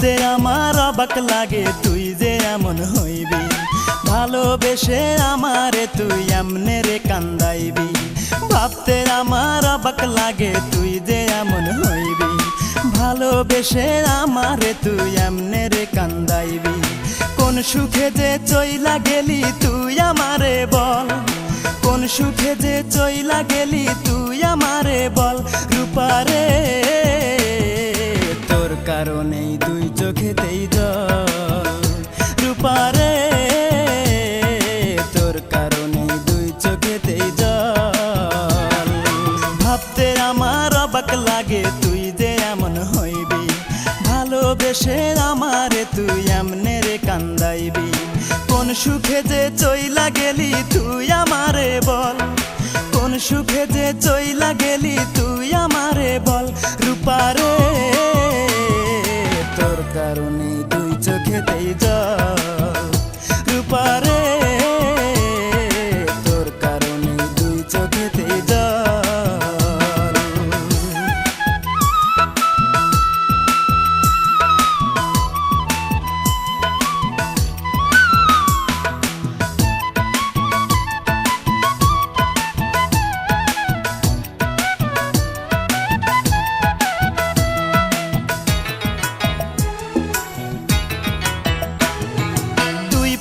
ভাবতে আমার অবাক লাগে তুই যে এমন হইবি, ভালোবেসে আমারে তুই এমনে রে কান্দাইবি। ভাবতে আমার অবাক লাগে তুই যে এমন হইবি, ভালোবেসে আমারে তুই এমনে রে কান্দাইবি। কোন সুখে যে চইলা গেলি তুই আমারে বল, কোন সুখে যে চইলা গেলি তুই আমারে বল। রূপারে তোর কারণেই দুই চোখেতেই জল, রূপারে তোর কারণেই দুই চোখেতেই জল। ভাবতে আমার অবাক লাগে তুই যে এমন হইবি, ভালোবেসে আমারে তুই এমনে রে কান্দাইবি। কোন সুখে যে চইলা গেলি তুই আমারে বল, কোন সুখে যে চইলা গেলি তুই আমারে বল। রূপারে তোর কারণে দুই চোখেতেই জল, রূপারে তোর কারণে দুই চোখেতেই জল।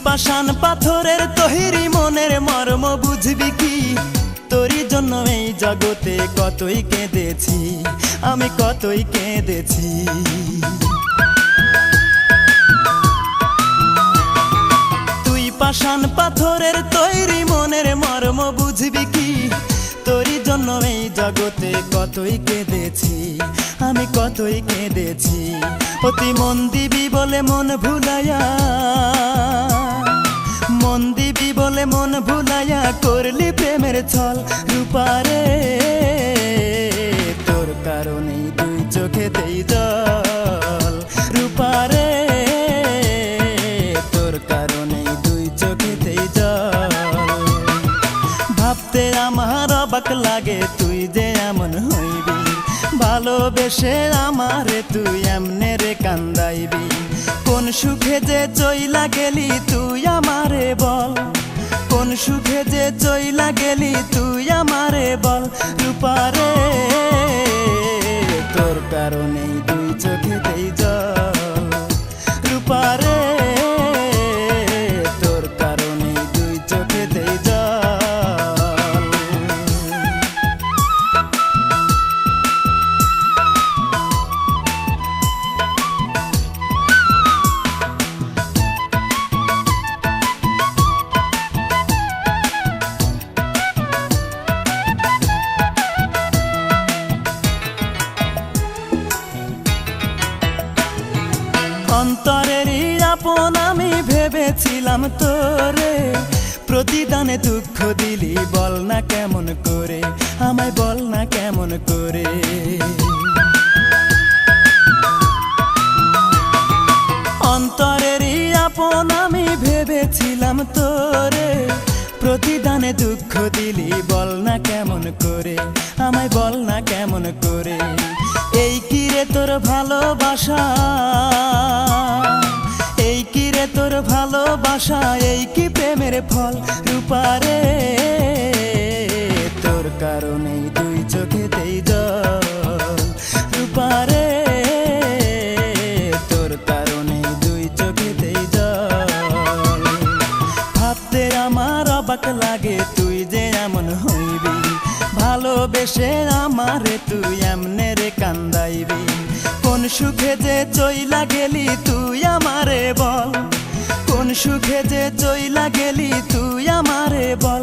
পাষাণ পাথরের তৈরি মনের মর্ম বুঝবি কি, তোরই জন্য এই জগতে কতই কেঁদেছি, আমি কতই কেঁদেছি। তুই পাষাণ পাথরের তৈরি মনের মর্ম বুঝবি কি, তোরই জন্য এই জগতে কতই কেঁদেছি, আমি কতই কেঁদেছি। অতি মন দিবি বলে মন ভুলাইয়া, মন দিবি বলে মন ভুলাইয়া করলি প্রেমের ছল। রূপারে তোর কারণেই দুই চোখেতেই জল, রূপারে তোর কারণেই দুই চোখেতেই জল। ভাবতে আমার অবাক লাগে তুই যে এমন হইবি, ভালোবেসে আমারে তুই এমনে রে কান্দাইবি। কোন সুখে যে চইলা গেলি তুই আমারে বল, কোন সুখে যে চইলা গেলি তুই আমারে বল। রূপারে তোর কারণেই দুই চোখেতেই জল, রূপারে তোর কারণেই দুই চোখেতেই জল। অন্তরেরই আপন আমি ভেবেছিলাম তোরে, প্রতিদানে দুঃখ দিলি বল না কেমন করে, আমায় বল না কেমন করে। অন্তরেরই আপন আমি ভেবেছিলাম তোরে, প্রতিদানে দুঃখ দিলি বল না কেমন করে, আমায় বল না কেমন করে। এই কি রে তোর ভালোবাসা, এই কি রে তোর ভালোবাসা, এই কি প্রেমের ফল। রূপারে তোর কারণেই দুই চোখেতেই জল, রূপারে তোর কারণেই দুই চোখেতেই জল। ভাবতে আমার অবাক লাগে তুই যে এমন হইবি, ভালোবেসে আমারে তুই এমনে রে কান্দাইবি। কোন সুখে যে চইলা গেলি তুই আমারে বল, কোন সুখে যে চইলা গেলি তুই আমারে বল।